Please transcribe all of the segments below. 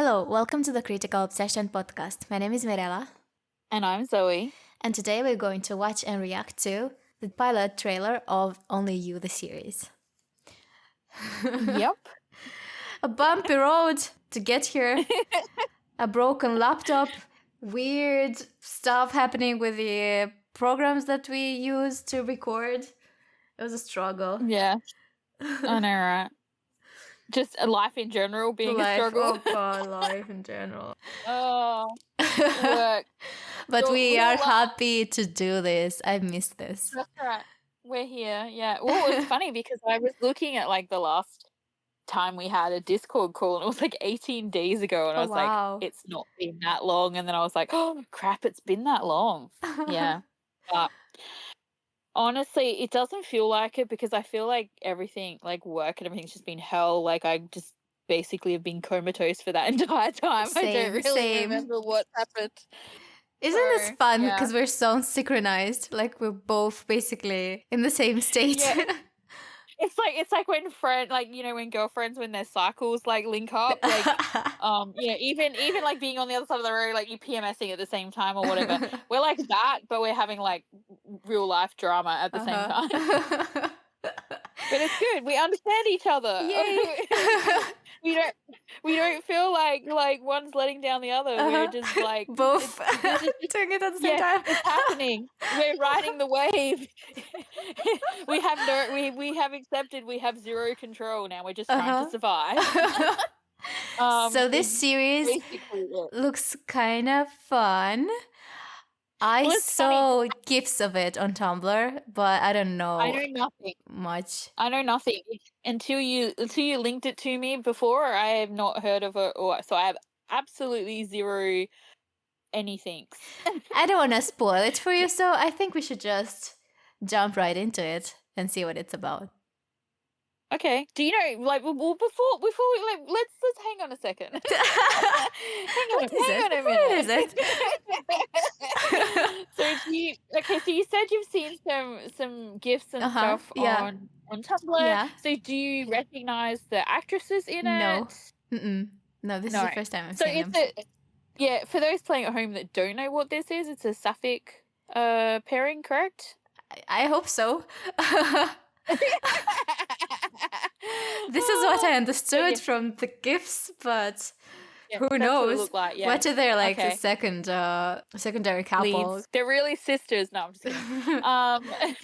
Hello, welcome to the Critical Obsession podcast. My name is Mirella, And I'm Zoe. and today we're going to watch and react to the pilot trailer of Only You, the series. Yep. A bumpy road to get here, a broken laptop, weird stuff happening with the programs that we use to record. It was a struggle. Yeah. I know, right? Just life in general being a struggle. Oh god, life in general. Oh, work. But we Real are life. happy to do this. I miss this. That's right. We're here. Yeah. Well, it's funny because I was looking at like the last time we had a Discord call and it was like 18 days ago. And I Oh, was wow. like, it's not been that long. And then I was like, oh, crap, it's been that long. Yeah. But honestly, it doesn't feel like it because I feel like everything, like work and everything's just been hell. Like I just basically have been comatose for that entire time. I don't really remember what happened. Isn't this So, fun? yeah. Because we're so synchronized. Like we're both basically in the same state. Yeah. It's like when when girlfriends when their cycles like link up, like even like being on the other side of the road, like you PMSing at the same time or whatever. We're like that, but we're having like real life drama at the same time. But it's good. We understand each other. Yay. we don't feel like one's letting down the other. We're just like both doing it at the same time. It's happening. We're riding the wave. we have accepted we have zero control now. We're just trying to survive. So this series looks kind of fun. I saw GIFs of it on Tumblr, but I don't know. I know nothing much. I know nothing until you linked it to me before. I have not heard of it, so I have absolutely zero anything. I don't want to spoil it for you, so I think we should just jump right into it and see what it's about. Okay. Do you know, like, well, before we like, let's hang on a second. hang on a minute. What is it? So you said you've seen some GIFs and stuff on Tumblr. Yeah. So do you recognize the actresses in it? No, this is the first time I'm seeing them. Yeah, for those playing at home that don't know what this is, it's a sapphic pairing, correct? I hope so. This is what I understood from the GIFs, but who knows? What are they like? A secondary couple? Leads. They're really sisters. No, I'm just kidding.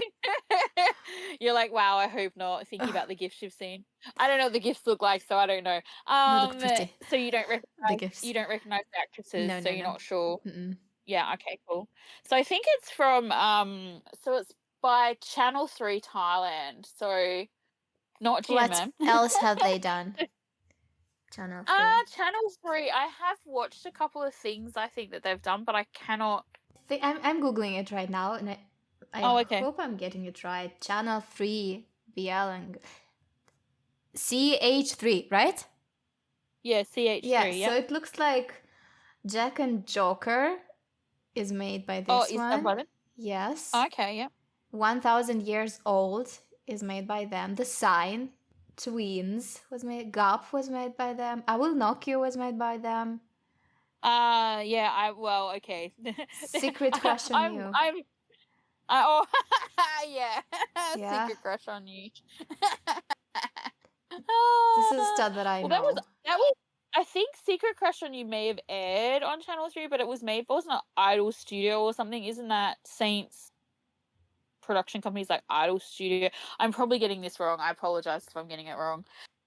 You're like, wow. I hope not. Thinking about the GIFs you've seen. I don't know what the GIFs look like, so I don't know. They look pretty. So you don't recognize the GIFs. You don't recognize the actresses, No, you're not sure. Mm-mm. Yeah. Okay. Cool. So I think it's from So it's by Channel 3 Thailand. So not GMM. What else have they done? Channel 3. Channel 3. I have watched a couple of things I think that they've done, but I cannot. I'm googling it right now, and I hope I'm getting it right. Channel 3 BL and CH3, right? Yeah, CH3. Yeah, so it looks like Jack and Joker is made by this one. Oh, is that by them? Yes. Okay, yeah. 1000 Years Old is made by them. The Sign, Twins was made. Gap was made by them. I Will Knock You was made by them. Yeah. Okay. Secret Crush on You. Yeah. Secret Crush on You. This is stuff that I know. That was. I think Secret Crush on You may have aired on Channel 3, but it wasn't an Idol Studio or something. Isn't that Saints production companies like Idol Studio? I'm probably getting this wrong. I apologize if I'm getting it wrong.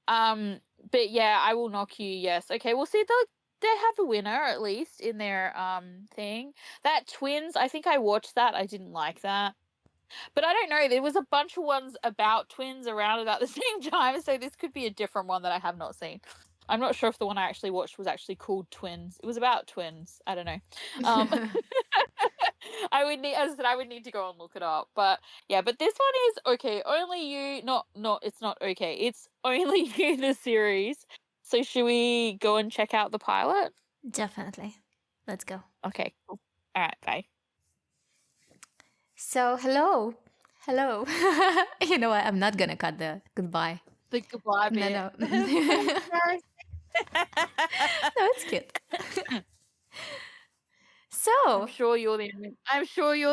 But yeah, I Will Knock You. Yes. Okay. We'll see. They have a winner at least in their thing. That Twins. I think I watched that. I didn't like that. But I don't know. There was a bunch of ones about twins around about the same time, so this could be a different one that I have not seen. I'm not sure if the one I actually watched was actually called Twins. It was about twins. I don't know. I would need to go and look it up. But yeah, but this one is okay. Only You, it's not okay. It's Only You, the series. So should we go and check out the pilot? Definitely. Let's go. Okay, cool. All right, bye. So, hello. You know what? I'm not going to cut the goodbye. The goodbye bit. No. No, it's cute. So I'm sure you're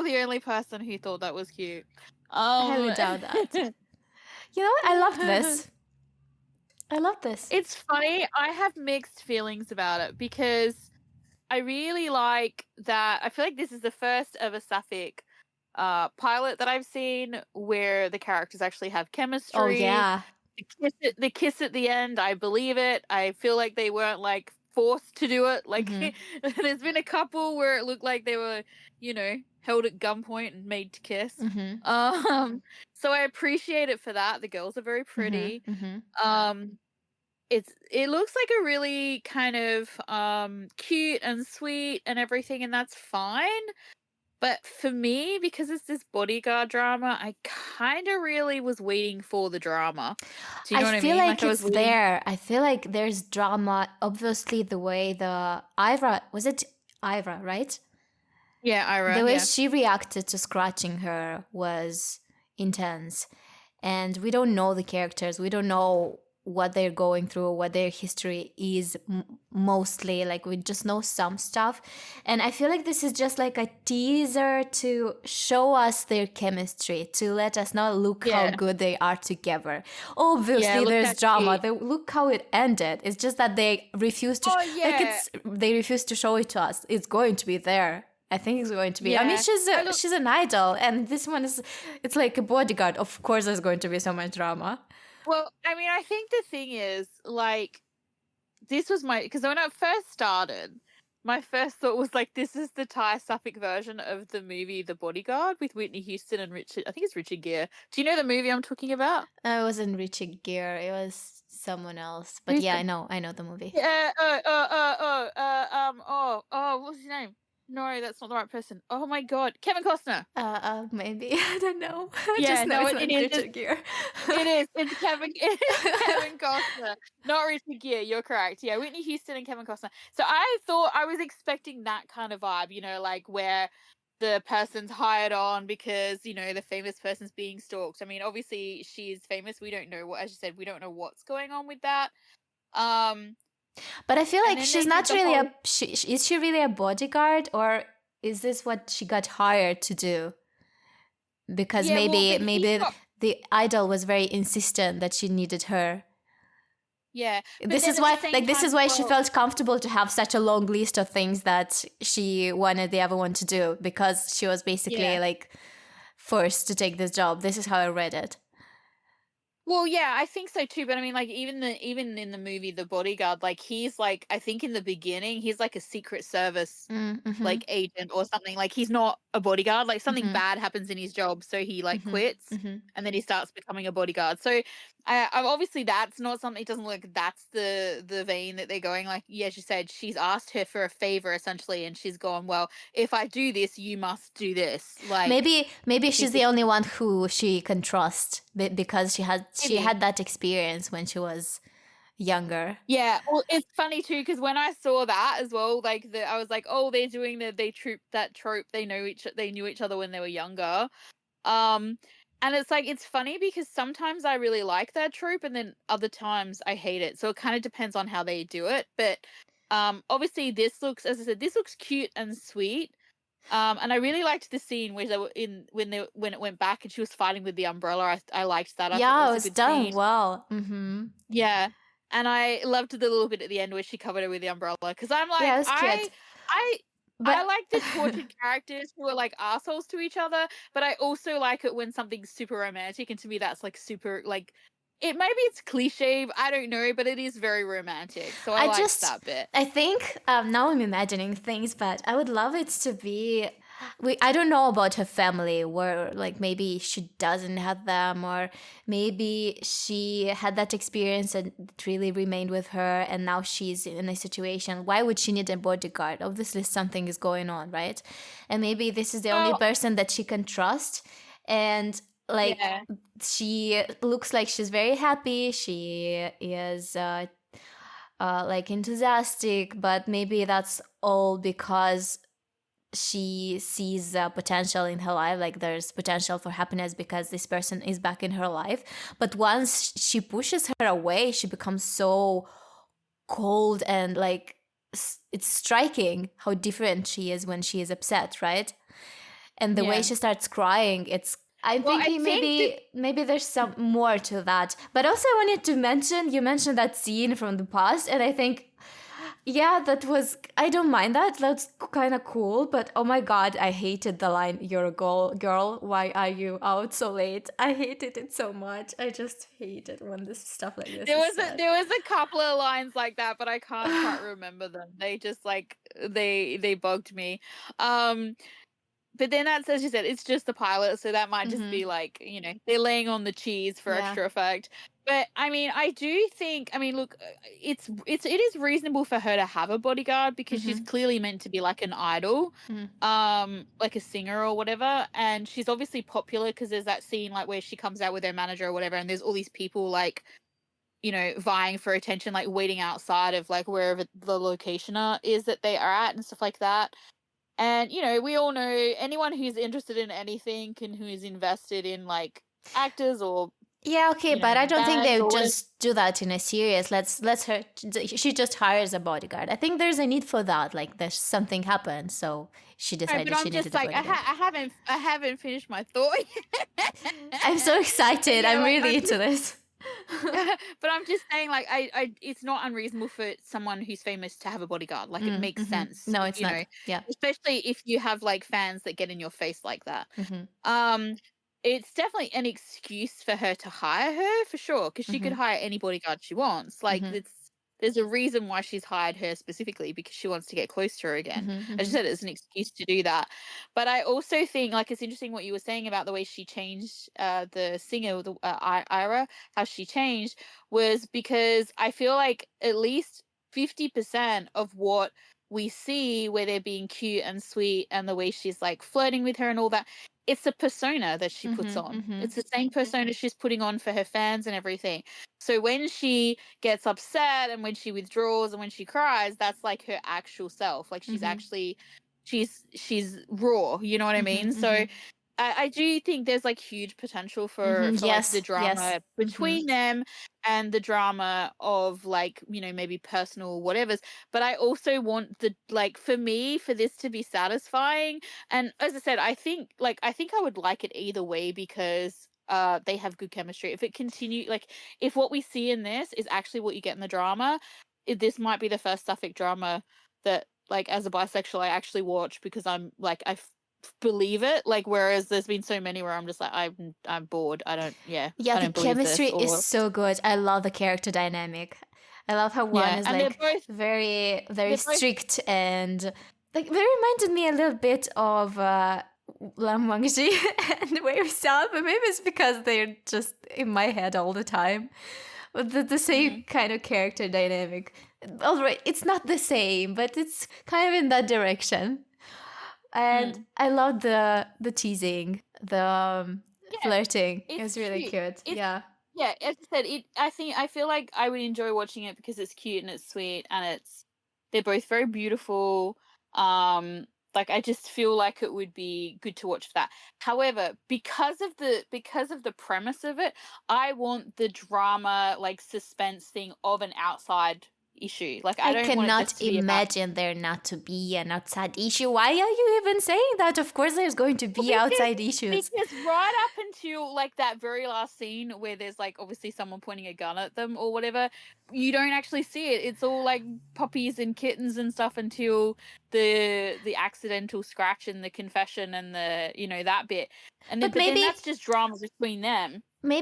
the only person who thought that was cute. I highly doubt that. You know what? I loved this. I love this. It's funny. I have mixed feelings about it because I really like that. I feel like this is the first ever sapphic pilot that I've seen where the characters actually have chemistry. Oh yeah. The kiss at the end, I believe it. I feel like they weren't like forced to do it. Like there's been a couple where it looked like they were, held at gunpoint and made to kiss. So I appreciate it for that. The girls are very pretty. It looks like a really kind of cute and sweet and everything, and that's fine. But for me, because it's this bodyguard drama, I kind of really was waiting for the drama. Do you know what I mean? I feel like I it's there. I feel like there's drama. Obviously, the way the Ivra, was it Ivra, right? Yeah, Ira. The way she reacted to scratching her was intense. And we don't know the characters. We don't know what they're going through, what their history is mostly. Like, we just know some stuff. And I feel like this is just like a teaser to show us their chemistry, to let us know, look how good they are together. Obviously, there's drama. Look how it ended. It's just that they refuse to they refuse to show it to us. It's going to be there. I think it's going to be. I mean, she's an idol, and this one it's like a bodyguard. Of course, there's going to be so much drama. Well, I mean, I think the thing is, like, this was because when I first started, my first thought was like, this is the Thai Suffolk version of the movie The Bodyguard with Whitney Houston and I think it's Richard Gere. Do you know the movie I'm talking about? It wasn't Richard Gere. It was someone else. But I know the movie. Yeah. What's his name? No, that's not the right person. Oh my god, Kevin Costner. Maybe. I don't know. Yeah, no, it's not Richard Gere. It is. It's Kevin Costner, not Richard Gere. You're correct. Yeah, Whitney Houston and Kevin Costner. So I was expecting that kind of vibe, like where the person's hired on because the famous person's being stalked. I mean, obviously she's famous. We don't know as you said, we don't know what's going on with that. But I feel like she's not really is she really a bodyguard, or is this what she got hired to do? Because maybe the idol was very insistent that she needed her. Yeah. This is why she felt comfortable to have such a long list of things that she wanted the other one to do, because she was basically like forced to take this job. This is how I read it. Well, yeah, I think so too. But I mean, like, even in the movie The Bodyguard, like, he's like, I think in the beginning he's like a Secret Service like agent or something. Like, he's not a bodyguard. Like, something bad happens in his job, so he like quits, and then he starts becoming a bodyguard. So I'm obviously that's not something. It doesn't look like that's the vein that they're going. Like, yeah, she said she's asked her for a favor essentially, and she's gone, well, if I do this, you must do this. Like, maybe she's the only one who she can trust because she had that experience when she was younger. Yeah, well, it's funny too because when I saw that as well, like I was like, oh, they're doing that trope. They knew each other when they were younger. And it's like, it's funny because sometimes I really like that trope, and then other times I hate it. So it kind of depends on how they do it. But obviously, this looks, as I said, this looks cute and sweet. And I really liked the scene where they were when it went back and she was fighting with the umbrella. I liked that. Yeah, it was done well. Yeah, and I loved the little bit at the end where she covered her with the umbrella, because I'm like, yeah, it was cute. I like the tortured characters who are like assholes to each other, but I also like it when something's super romantic, and to me that's like super, like, maybe it's cliche, I don't know, but it is very romantic. So I like that bit. I think now I'm imagining things, but I would love it to be. I don't know about her family, where like maybe she doesn't have them, or maybe she had that experience and it really remained with her, and now she's in a situation. Why would she need a bodyguard? Obviously something is going on, right? And maybe this is the only person that she can trust, and like she looks like she's very happy. She is like enthusiastic, but maybe that's all because she sees potential in her life. Like, there's potential for happiness because this person is back in her life. But once she pushes her away, she becomes so cold and like it's striking how different she is when she is upset, right? And the way she starts crying, I'm Well, I thinking think maybe there's some more to that. But also I wanted to mention, you mentioned that scene from the past, and I think, yeah, I don't mind that. That's kind of cool. But oh my God, I hated the line, "You're a girl. Why are you out so late?" I hated it so much. I just hate it when this stuff like this is said. there was a couple of lines like that, but I can't quite remember them. They just like they bugged me. But then that's, as you said, it's just the pilot, so that might just be like, they're laying on the cheese for Yeah. extra effect. But I mean, I do think, I mean, look, it is reasonable for her to have a bodyguard because she's clearly meant to be like an idol, like a singer or whatever, and she's obviously popular because there's that scene like where she comes out with her manager or whatever, and there's all these people like, vying for attention, like waiting outside of like wherever the location is that they are at and stuff like that. And, we all know anyone who's interested in anything and who is invested in like actors or, Yeah, okay, but I don't think bands they or would whatever. just do that in a series. Let's her. She just hires a bodyguard. I think there's a need for that. Like there's something happened, so she No, but decided she I'm just needed a like, bodyguard. I haven't finished my thought yet. I'm so excited. Yeah, I'm like really into this. but I'm just saying, like, it's not unreasonable for someone who's famous to have a bodyguard. Like, it makes sense, No, it's not. Yeah. especially if you have like fans that get in your face like that. It's definitely an excuse for her to hire her for sure, because she could hire any bodyguard she wants. Like, there's a reason why she's hired her specifically, because she wants to get close to her again. As you said, it's an excuse to do that. But I also think, like, it's interesting what you were saying about the way she changed the singer, the Ira, how she changed was because I feel like at least 50% of what we see where they're being cute and sweet and the way she's like flirting with her and all that, it's a persona that she puts on. It's the same persona she's putting on for her fans and everything. So when she gets upset and when she withdraws and when she cries, that's like her actual self. Like she's actually she's raw, you know what I mean? So I do think there's like huge potential for like the Yes. drama between them and the drama of like, maybe personal whatevers. But I also want the, like, for me, for this to be satisfying. And as I said, I think I would like it either way, because they have good chemistry. If it continue, like, if what we see in this is actually what you get in the drama, this might be the first sapphic drama that, like, as a bisexual, I actually watch, because I'm like, believe it. Like, whereas there's been so many where I'm just like, I'm bored. I don't Yeah, I the don't believe this. chemistry is Or so good. I love the character dynamic. I love how one yeah, is and like very, very they're both strict and like they reminded me a little bit of Lam Wangji and Wei Xiao, but maybe it's because they're just in my head all the time. But the same kind of character dynamic. Alright, it's not the same, but it's kind of in that direction. And I love the teasing, the flirting. It's really cute. It's Yeah. yeah, as I said, I feel like I would enjoy watching it because it's cute and it's sweet and they're both very beautiful. Like, I just feel like it would be good to watch for that. However, because of the premise of it, I want the drama, like, suspense thing of an outside issue. Like, I I don't want it cannot just to be about. imagine there not to be an outside issue. Why are you even saying that? Of course, there's going to be outside issues. Because right up until like that very last scene where there's like obviously someone pointing a gun at them or whatever, you don't actually see it. It's all like puppies and kittens and stuff until the accidental scratch and the confession and the that bit. And then But but then maybe that's just drama between them. I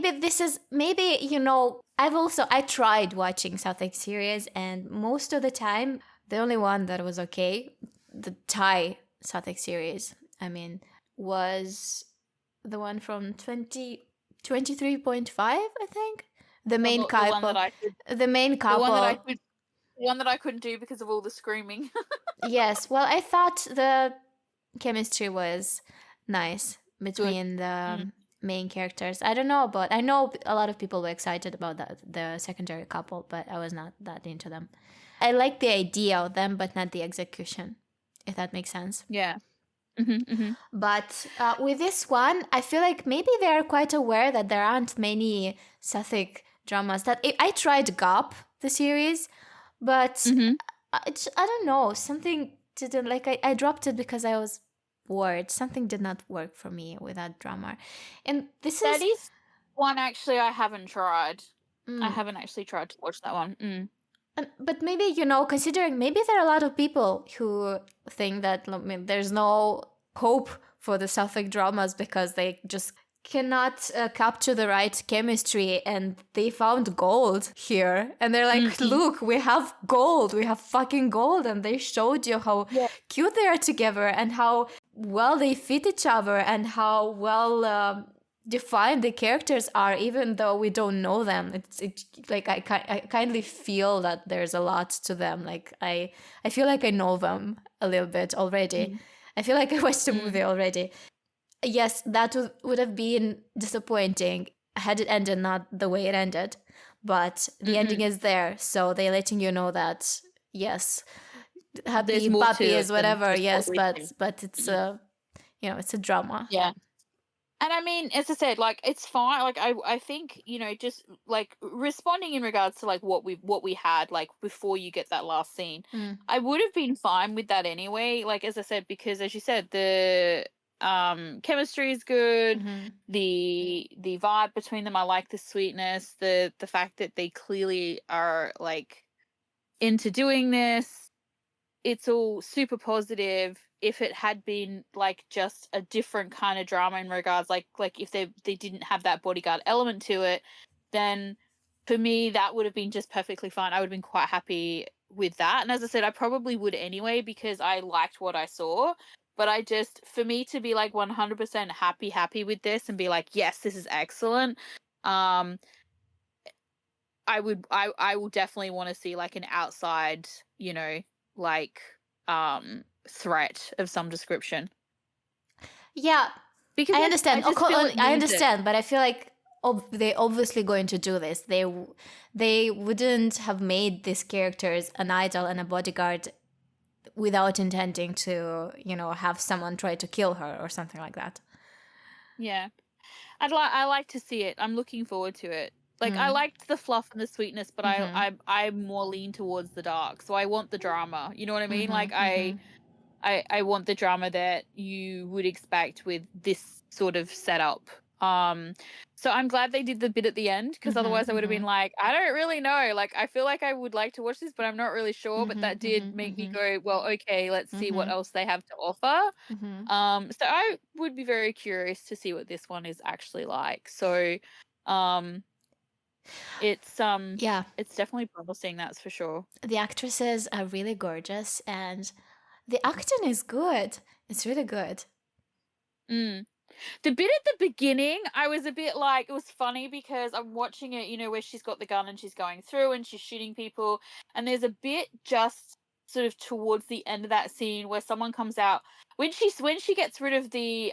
tried watching Southern series, and most of the time the only one that was okay, the Thai Southern series, I mean, was the one from 23.5, I think. The main The one that couple. I could The main the one that I couple. could the one that I couldn't do because of all the screaming. Yes, well, I thought the chemistry was nice between the main characters. I don't know, but I know a lot of people were excited about the secondary couple, but I was not that into them. I like the idea of them, but not the execution, if that makes sense. Yeah. But with this one, I feel like maybe they are quite aware that there aren't many Sapphic dramas. I tried GOP, the series, But Mm-hmm. I don't know. Something didn't like. I dropped it because I was bored. Something did not work for me with that drama, and this That is. is one actually I haven't tried. I Mm, haven't actually tried to watch that one. but maybe, considering maybe there are a lot of people who think that, I mean, there's no hope for the Sapphic dramas because they just cannot capture the right chemistry, and they found gold here, and they're like, Mm-hmm. look, we have gold, we have fucking gold, and they showed you how Yeah. cute they are together and how well they fit each other and how well defined the characters are, even though we don't know them. It's like I kindly feel that there's a lot to them. Like I feel like I know them a little bit already. Mm. I feel like I watched the Mm. movie already. Yes, that would have been disappointing had it ended not the way it ended, but the ending Mm-mm. is there, so they're letting you know that yes, There's happy more to puppy it is than whatever. just what Yes, we but think. it's Mm. it's a drama. Yeah. And I mean, as I said, like it's fine. Like I think just like responding in regards to like what we had like before you get that last scene, Mm. I would have been fine with that anyway. Like as I said, because as you said, the chemistry is good, Mm-hmm. the vibe between them. I like the sweetness, the fact that they clearly are like into doing this. It's all super positive. If it had been like just a different kind of drama in regards like if they didn't have that bodyguard element to it, then for me that would have been just perfectly fine. I would have been quite happy with that. And as I said, I probably would anyway because I liked what I saw. But I just, for me to be like 100% happy with this and be like, yes, this is excellent. Um, I will definitely want to see like an outside, like threat of some description Yeah, because I I understand. just feel it I needs it. understand, but I feel like they obviously going to do this. They wouldn't have made these characters an idol and a bodyguard without intending to, have someone try to kill her or something like that. Yeah. I like to see it. I'm looking forward to it. Like I Mm. liked the fluff and the sweetness, but I Mm-hmm. I I more lean towards the dark. So I want the drama. You know what I mean? Mm-hmm. Like Mm-hmm. I want the drama that you would expect with this sort of setup. Um, so I'm glad they did the bit at the end because otherwise I would have Mm-hmm. been like, I don't really know. Like I feel like I would like to watch this, but I'm not really sure. But that Mm-hmm. did make me Mm-hmm. go, well, okay, let's see what Mm-hmm. else they have to offer. Mm-hmm. So I would be very curious to see what this one is actually like. So, um, it's Yeah, it's definitely promising, that's for sure. the actresses are really gorgeous, and the acting is good. It's really good. Mm. The bit at the beginning, I was a bit like, it was funny because I'm watching it, where she's got the gun and she's going through and she's shooting people. And there's a bit just sort of towards the end of that scene where someone comes out when she gets rid of the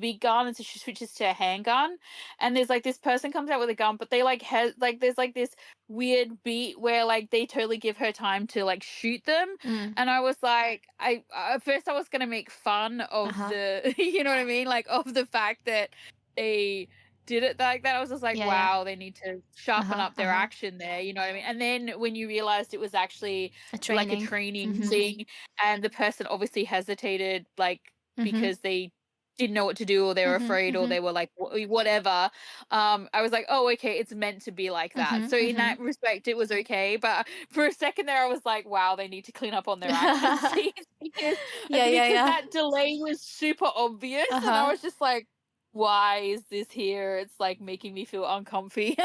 big gun, and so she switches to a handgun, and there's like this person comes out with a gun, but they like like there's like this weird beat where like they totally give her time to like shoot them. Mm. And I was like, I at first I was gonna make fun of Uh-huh. the, you know what I mean, like of the fact that they did it like that. I was just like, Yeah, yeah. wow, they need to sharpen Uh-huh. up their Uh-huh. action there. You know what I mean? And then when you realized it was actually A like a training. training Mm-hmm. thing, and the person obviously hesitated, like Mm-hmm. because they didn't know what to do, or they were Mm-hmm. afraid, or Mm-hmm. they were like whatever. I was like, oh, okay, it's meant to be like that. So in Mm-hmm. that respect it was okay, but for a second there I was like, wow, they need to clean up on their action Mm-hmm. scenes because Yeah, yeah, yeah. that delay was super obvious, and I Uh-huh. was just like, why is this here? It's like making me feel uncomfy.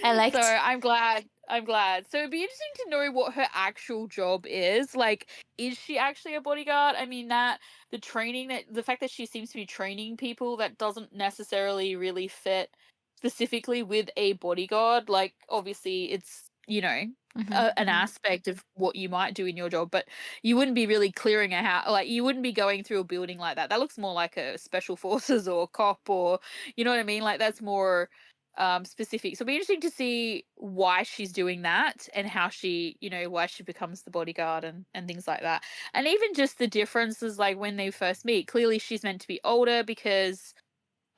I So liked. I'm glad. I'm glad. So it'd be interesting to know what her actual job is. Like, is she actually a bodyguard? I mean, the fact that she seems to be training people, that doesn't necessarily really fit specifically with a bodyguard. Like, obviously, it's, Mm-hmm. an Mm-hmm. aspect of what you might do in your job, but you wouldn't be really clearing a house. Like, you wouldn't be going through a building like that. That looks more like a special forces or cop, or, you know what I mean? Like, that's more specific. So it'll be interesting to see why she's doing that, and how she, why she becomes the bodyguard, and things like that. And even just the differences, like when they first meet, clearly she's meant to be older because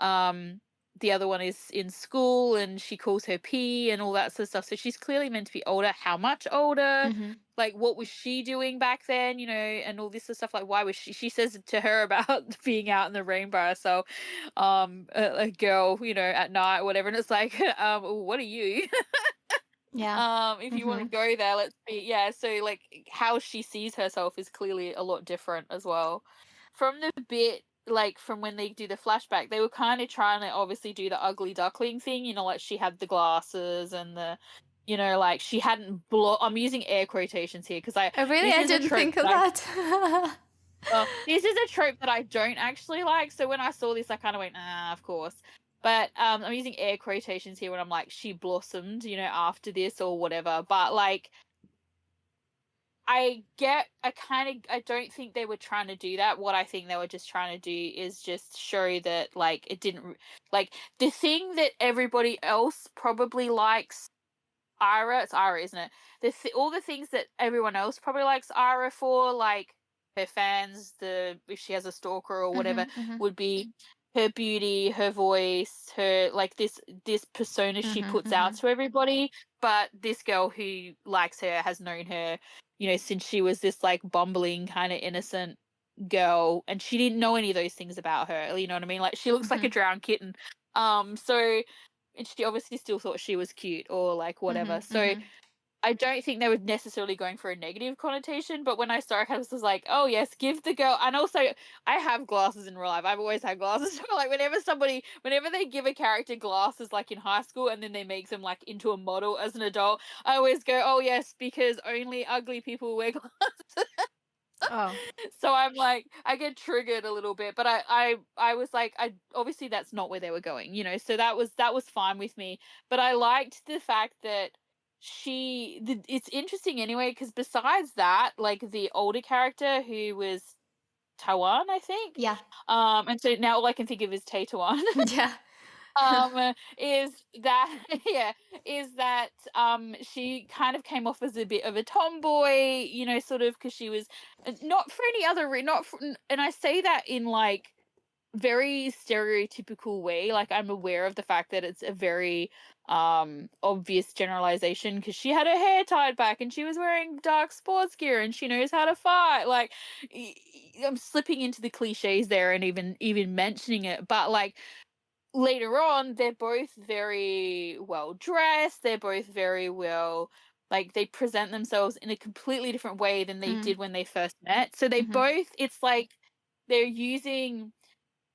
um the other one is in school and she calls her P and all that sort of stuff. So she's clearly meant to be older. How much older? Mm-hmm. Like, what was she doing back then, and all this sort of stuff. Like, why was she says it to her about being out in the rainbow. So, a girl, at night or whatever. And it's like, what are you? Yeah. If you want Mm-hmm. to go there, let's be, yeah. So, like, how she sees herself is clearly a lot different as well. From the bit, like, from when they do the flashback, they were kind of trying to obviously do the ugly duckling thing, like she had the glasses and like she hadn't I'm using air quotations here because Really, this I is a didn't trope think of that that. this is a trope that I don't actually like. So when I saw this, I kind of went, ah, of course. But I'm using air quotations here when I'm like, she blossomed, after this or whatever. But like, I don't think they were trying to do that. What I think they were just trying to do is just show that, like, it didn't, like, the thing that everybody else probably likes Ira, it's Ira, isn't it? All the things that everyone else probably likes Ira for, like her fans, if she has a stalker or whatever, Mm-hmm, mm-hmm, would be her beauty, her voice, her, like, this persona she mm-hmm, puts mm-hmm. out to everybody. But this girl who likes her has known her, since she was this, like, bumbling kind of innocent girl, and she didn't know any of those things about her. You know what I mean? Like, she looks like a Mm-hmm. drowned kitten. So, and she obviously still thought she was cute or like whatever. Mm-hmm. So Mm-hmm. I don't think they were necessarily going for a negative connotation, but when I saw it, I was like, oh yes, give the girl. And also, I have glasses in real life. I've always had glasses. So, like, whenever they give a character glasses, like in high school, and then they make them like into a model as an adult, I always go, oh yes, because only ugly people wear glasses. Oh. So I'm like, I get triggered a little bit, but I was like, I obviously that's not where they were going, so that was fine with me. But I liked the fact that it's interesting anyway, because besides that, like, the older character who was Taiwan, I think, Yeah. and so now all I can think of is Taiwan. Yeah. Is that yeah, is that she kind of came off as a bit of a tomboy, sort of, because she was not for any other not for, and I say that in, like, very stereotypical way. Like, I'm aware of the fact that it's a very obvious generalization, because she had her hair tied back and she was wearing dark sports gear and she knows how to fight. Like, I'm slipping into the cliches there and even mentioning it, but, like, later on, they're both very well dressed. They're both very well, like, they present themselves in a completely different way than they Mm. did when they first met. So they Mm-hmm. both, it's like they're using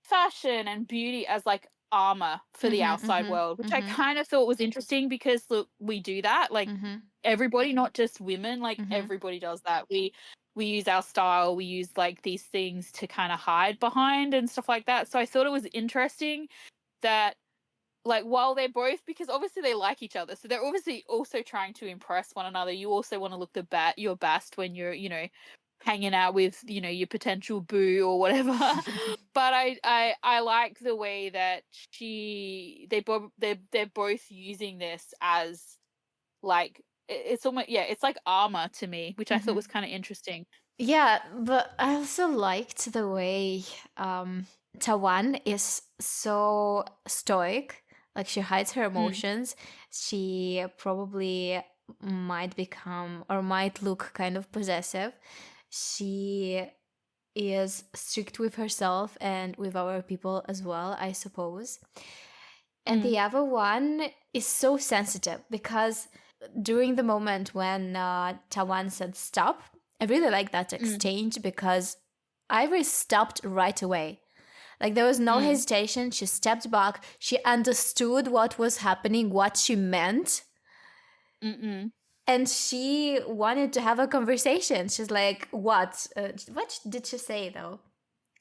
fashion and beauty as, like, armor for the Mm-hmm. outside Mm-hmm. world, which I Mm-hmm. kind of thought was interesting, because look, we do that, like, Mm-hmm. everybody, not just women, like, Mm-hmm. everybody does that. We use our style, we use, like, these things to kind of hide behind and stuff like that. So I thought it was interesting that, like, while they're both, because obviously they like each other, so they're obviously also trying to impress one another. You also want to look your best when you're, hanging out with, your potential boo or whatever. But I like the way that they're both using this as, like, it's almost, yeah, it's like armor to me, which I thought Mm-hmm. was kind of interesting. Yeah, but I also liked the way Tawan is so stoic. Like, she hides her Mm, emotions. She probably might become or might look kind of possessive. She is strict with herself and with our people as well, I suppose. And mm, the other one is so sensitive because during the moment when Tawan said stop, I really like that mm, exchange because Ivory stopped right away. Like, there was no mm, hesitation. She stepped back. She understood what was happening, what she meant. mm. And she wanted to have a conversation. She's like, what did she say though?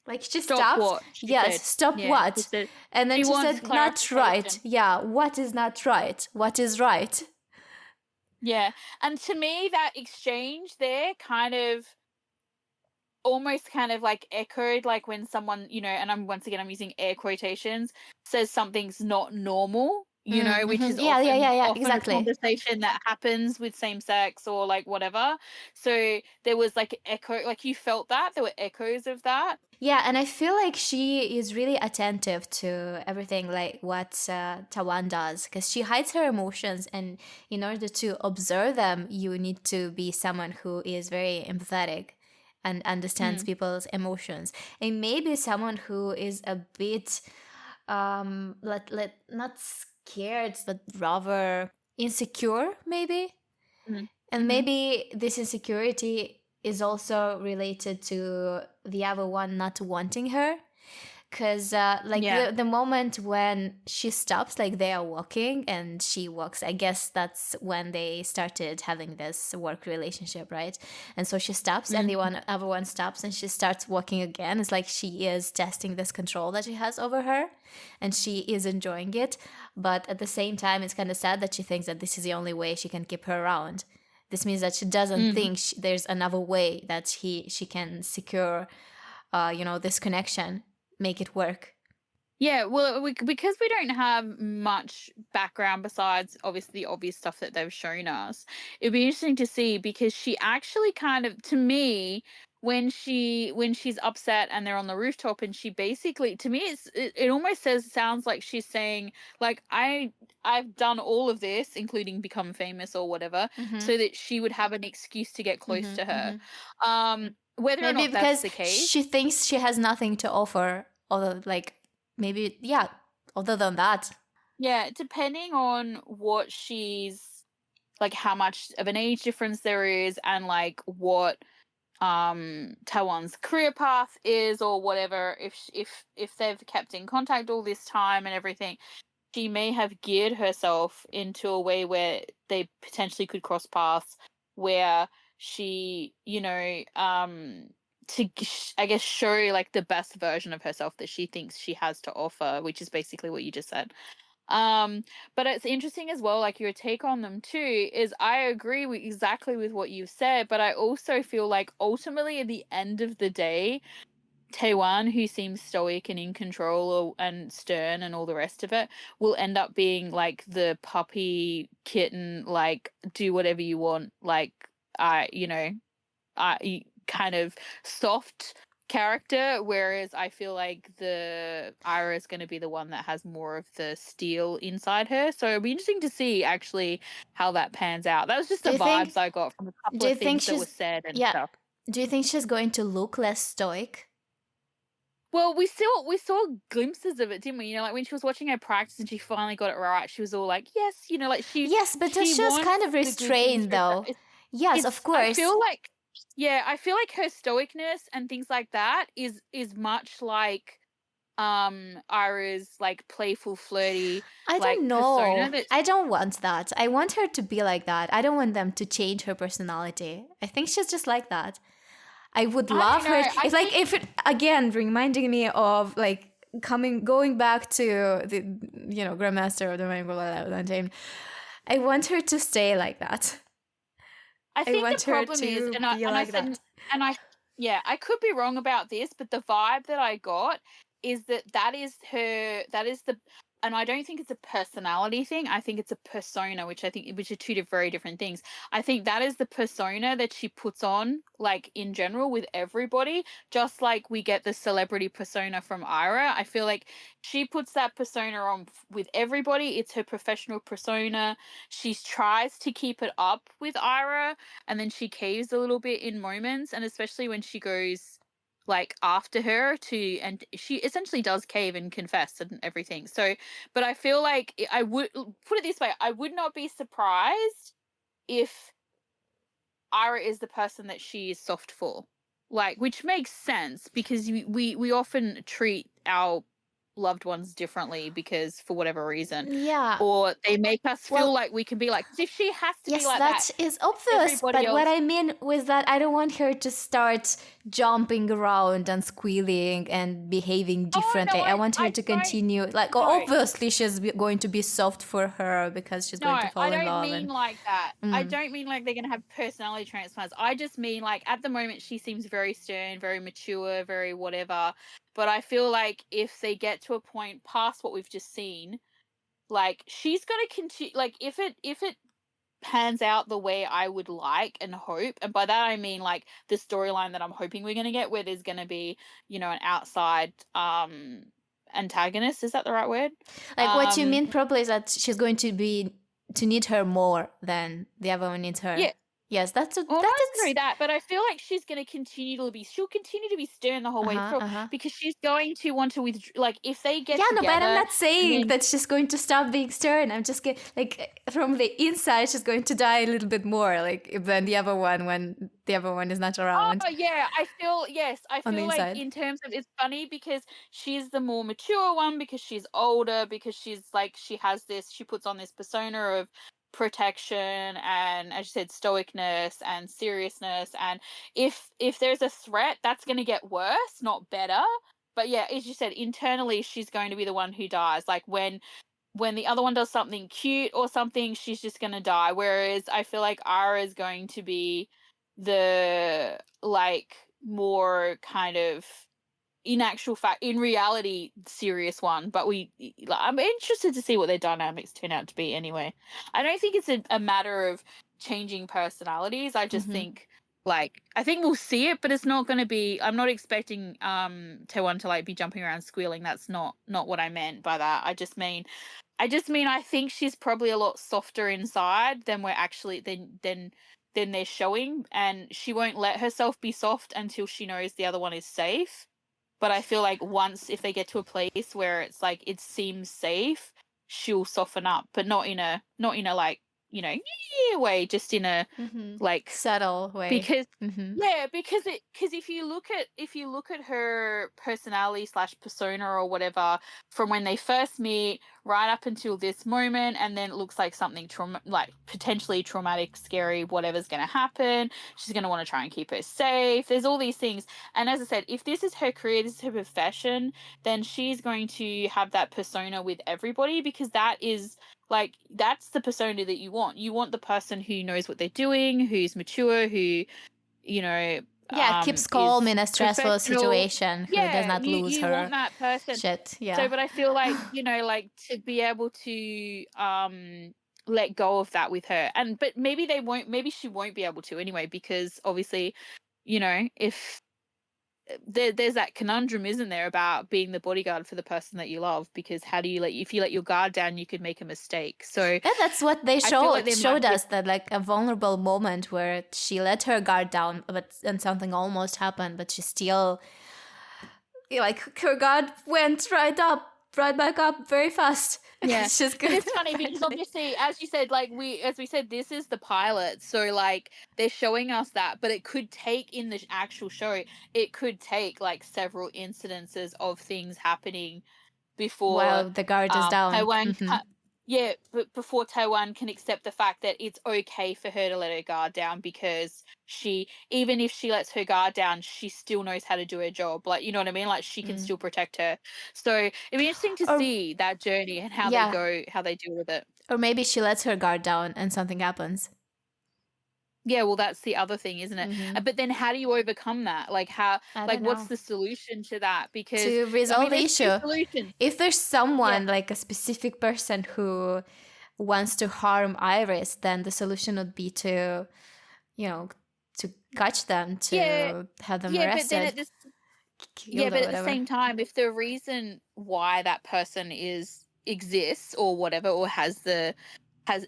Like, she Stop stopped. what she Yes, said. stop Yeah, she what? said And then she she wants said, not right. clarification. Yeah, what is not right? What is right? Yeah, and to me, that exchange there kind of almost kind of like echoed, like, when someone, and I'm once again I'm using air quotations, says something's not normal. which is Yeah, yeah, yeah, yeah, often a exactly. conversation that happens with same sex or like whatever. So there was like echo, like you felt that there were echoes of that. Yeah, and I feel like she is really attentive to everything, like what Tawan does, because she hides her emotions, and in order to observe them, you need to be someone who is very empathetic and understands Mm, people's emotions, and maybe someone who is a bit, let not scared, but rather insecure, maybe. mm, And mhm. maybe this insecurity is also related to the other one not wanting her. Because, like, Yeah. the moment when she stops, like, they are walking and she walks, I guess that's when they started having this work relationship, right? And so she stops, and the Mm, other one stops, and she starts walking again. It's like she is testing this control that she has over her, and she is enjoying it. But at the same time, it's kind of sad that she thinks that this is the only way she can keep her around. This means that she doesn't mm. think there's another way that she can secure, this connection, make it work. Yeah, well, because we don't have much background besides obviously the obvious stuff that they've shown us, it'd be interesting to see because she actually kind of, to me, when she's upset and they're on the rooftop and she basically, to me, it almost sounds like she's saying like I've done all of this, including become famous or whatever, Mm-hmm. so that she would have an excuse to get close Mm-hmm. to her. Mm-hmm. Whether or Maybe not that's because the case. she thinks she has nothing to offer, other like maybe yeah. Other than that, Yeah, depending on what like how much of an age difference there is and like what Taiwan's career path is or whatever, if they've kept in contact all this time and everything, she may have geared herself into a way where they potentially could cross paths, where she, I guess show like the best version of herself that she thinks she has to offer, which is basically what you just said. um but it's interesting as well, like your take on them too is I agree with exactly with what you've said, but I also feel like ultimately at the end of the day, Taiwan, who seems stoic and in control and stern and all the rest of it, will end up being like the puppy kitten, like do whatever you want, like I you know kind of soft character, whereas I feel like the Ira is going to be the one that has more of the steel inside her. So it'll be interesting to see actually how that pans out. That was just do the you think? vibes I got from a Do couple of you think things that were she's? said and Yeah. stuff. Do you think she's going to look less stoic? Well, we saw glimpses of it, didn't we? Like when she was watching her practice and she finally got it right, she was all like, "Yes," like she Yes, but she she was kind wants of the good things restrained, for herself. though. Yes, of It's I course. feel like, yeah, I feel like her stoicness and things like that is much like Ira's like playful, flirty, I don't like persona know. that I don't want that. I want her to be like that. I don't want them to change her personality. I think she's just like that. I would I don't love her. know. I It's like think if it again reminding me of like going back to the Grandmaster of the Mango. I want her to stay like that. I I think the want her problem is, to and I be and I like said, that. and I yeah, I could be wrong about this, but the vibe that I got is that is her, that is the, and I don't think it's a personality thing. I think it's a persona, which are two very different things. I think that is the persona that she puts on, like in general with everybody, just like we get the celebrity persona from Ira. I feel like she puts that persona on with everybody. It's her professional persona. She tries to keep it up with Ira, and then she caves a little bit in moments, and especially when she goes like after her to, and she essentially does cave and confess and everything. So but I feel like I would put it this way, I would not be surprised if Ira is the person that she is soft for, like, which makes sense because we often treat our loved ones differently because for whatever reason, Yeah. or they make us feel Well, like we can be like, 'cause if she has to be yes, like that, that is obvious, everybody but what else. I mean with that, I don't want her to start jumping around and squealing and behaving Oh no, differently. I want her I to don't. continue, like, No, obviously, going to be soft for her because she's no, going to I fall in don't love. mean And like that. I mm. don't mean like they're gonna have personality transplants. I just mean like at the moment she seems very stern, very mature, very whatever. But I feel like if they get to a point past what we've just seen, like she's gonna continue. Like if it pans out the way I would like and hope, and by that I mean like the storyline that I'm hoping we're gonna get, where there's gonna be, an outside antagonist. Is that the right word? Like what you Um, mean probably is that she's going to need her more than the other one needs her. yeah, Yes, that's well, not that's necessarily that, but I feel like she'll continue to be stern the whole way uh-huh, through, uh-huh. because she's going to want to like if they get Yeah, no, but I'm together not and saying then that she's going to stop being stern. I'm just like from the inside, she's going to die a little bit more, like than the other one when the other one is not around oh yeah, I on the feel like inside. in terms of it's funny because she's the more mature one, because she's older, because she puts on this persona of protection and, as you said, stoicness and seriousness, and if there's a threat, that's going to get worse, not better. But yeah, as you said, internally she's going to be the one who dies. Like when the other one does something cute or something, she's just going to die. Whereas I feel like Ara is going to be the like more kind of, in actual fact, in reality, serious one. But I'm interested to see what their dynamics turn out to be anyway. I don't think it's a matter of changing personalities. I just Mm-hmm. think, like, I think we'll see it, but it's not going to be. I'm not expecting Taewon to like be jumping around squealing. That's not what I meant by that. I just mean I think she's probably a lot softer inside than we're actually than they're showing, and she won't let herself be soft until she knows the other one is safe. But I feel like once, if they get to a place where it's like it seems safe, she'll soften up, but not in a like, yeah way, just in a Mm-hmm. like, Subtle way. because Mm-hmm. yeah, because if you look at her personality slash persona or whatever, from when they first meet right up until this moment, and then it looks like something like potentially traumatic, scary, whatever's going to happen. She's going to want to try and keep her safe. There's all these things, and as I said, if this is her career, this is her profession, then she's going to have that persona with everybody, because that's the persona that you want. You want the person who knows what they're doing, who's mature, who, you know, Yeah, keeps calm is in a stressful professional. situation, who does Yeah, not lose you want her that person. shit. So, Yeah. but I feel like, like to be able to let go of that with her. And but maybe she won't be able to anyway, because obviously, if there's that conundrum, isn't there, about being the bodyguard for the person that you love, because how do you if you let your guard down, you could make a mistake. So Yeah, that's what they I feel like there might showed be us, that like a vulnerable moment where she let her guard down, but and something almost happened, but she still, like, her guard went right back up very fast. yeah, It's just but good. it's funny because obviously, as you said, as we said, this is the pilot, so like they're showing us that, but it could take, in the actual show, it could take like several incidences of things happening before While the guard is down. Taiwan Mm-hmm. yeah, but before Taiwan can accept the fact that it's okay for her to let her guard down, because even if she lets her guard down, she still knows how to do her job. Like, you know what I mean? Like, she can Mm. still protect her. So it'd be interesting to Or see that journey and how yeah, they deal with it. or maybe she lets her guard down and something happens. Yeah, well, that's the other thing, isn't it? Mm-hmm. But then how do you overcome that? Like, I don't what's know. the solution to that? Because To I resolve mean, the there's two issue, solutions. if there's Yeah. someone, like a specific person who wants to harm Iris, then the solution would be to, you know, to catch them, Yeah, to have them yeah, but then arrested, at this Yeah, killed, or but at the whatever. same time, if the reason why that person exists or whatever, or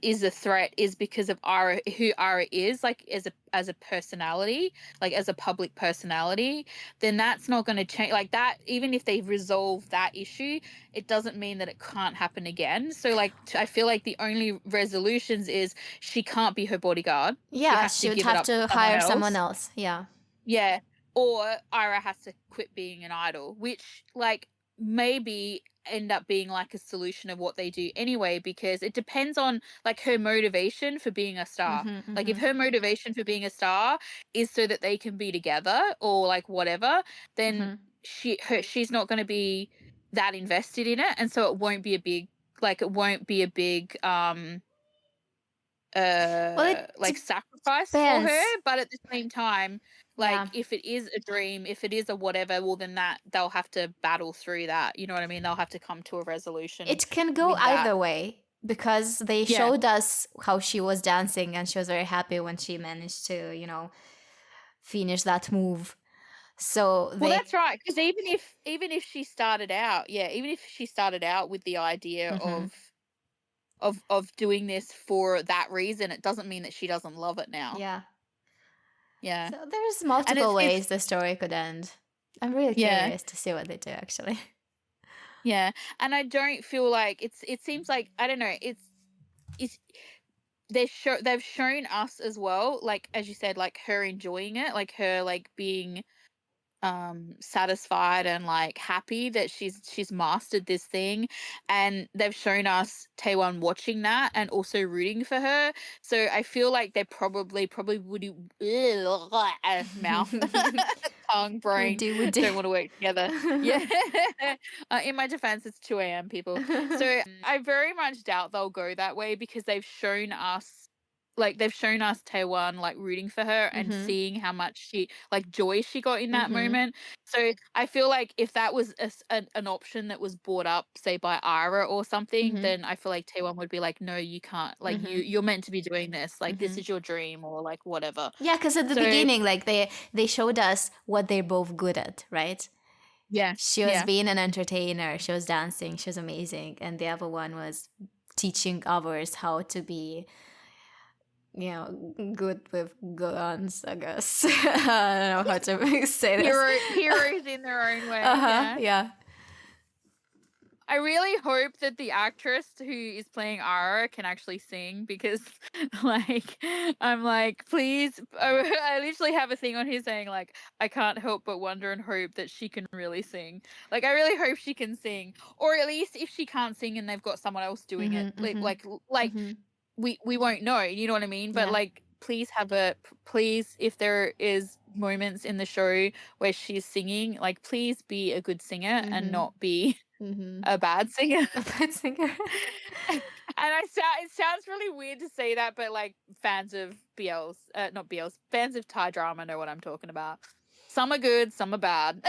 is a threat, is because of Ara, who Ara is, like as a personality, like as a public personality, then that's not going to change. Like that, even if they resolve that issue, it doesn't mean that it can't happen again. So like, I feel like the only resolutions is she can't be her bodyguard. She Yeah, has she to would give it have up to to someone hire someone else. else. Yeah. Yeah. Or Ira has to quit being an idol, which like maybe end up being like a solution of what they do anyway, because it depends on like her motivation for being a star. Mm-hmm, Like if mm-hmm, her motivation for being a star is so that they can be together or like whatever, then mm-hmm. she's not going to be that invested in it, and so it won't be a big Well, it like sacrifice for her, depends. but at the same time, Like, Yeah. if it is a dream, if it is a whatever, well, then that they'll have to battle through that. You know what I mean? They'll have to come to a resolution It can go with that. either way because they Yeah. showed us how she was dancing and she was very happy when she managed to, finish that move. So Well, they. that's right. Because even if she started out, yeah, even if she started out with the idea Mhm. of doing this for that reason, it doesn't mean that she doesn't love it now. Yeah. Yeah. So there's And multiple it's ways the story could end. I'm really yeah. curious to see what they do actually. Yeah. And I don't feel like it seems like, I don't know, it's they've shown us as well, like, as you said, like her enjoying it, like her like being satisfied and like happy that she's mastered this thing, and they've shown us Taewon watching that and also rooting for her. So I feel like they probably would mouth tongue brain Would do. don't want to work together. Yeah. In my defense, it's 2 a.m. people. So I very much doubt they'll go that way, because they've shown us Taewon like rooting for her and Mhm. seeing how much she like joy she got in that Mhm. moment. So I feel like if that was an option that was brought up, say by Ira or something, Mhm. then I feel like Taewon would be like, no, you can't. Like, Mhm. you're meant to be doing this. Like, this Mhm. is your dream, or like whatever. Yeah, because at the So beginning, like they showed us what they're both good at, right? yeah, She was yeah. being an entertainer, she was dancing, she was amazing, and the other one was teaching others how to be, good with guns, I guess. I don't know how to say this. Heroes in their own way. Uh-huh, Yeah. yeah. I really hope that the actress who is playing Ara can actually sing, because, like, I'm like, please. I literally have a thing on here saying, like, I can't help but wonder and hope that she can really sing. Like, I really hope she can sing, or at least if she can't sing and they've got someone else doing it, Mm-hmm, mm-hmm, like mm-hmm. we won't know. You know what I mean? But Yeah. like, please, if there is moments in the show where she's singing, like, please be a good singer and Mm-hmm. not be Mm-hmm. a bad singer. A bad singer. And it sounds really weird to say that, but like, fans of BLs, not BLs, fans of Thai drama know what I'm talking about. Some are good, some are bad.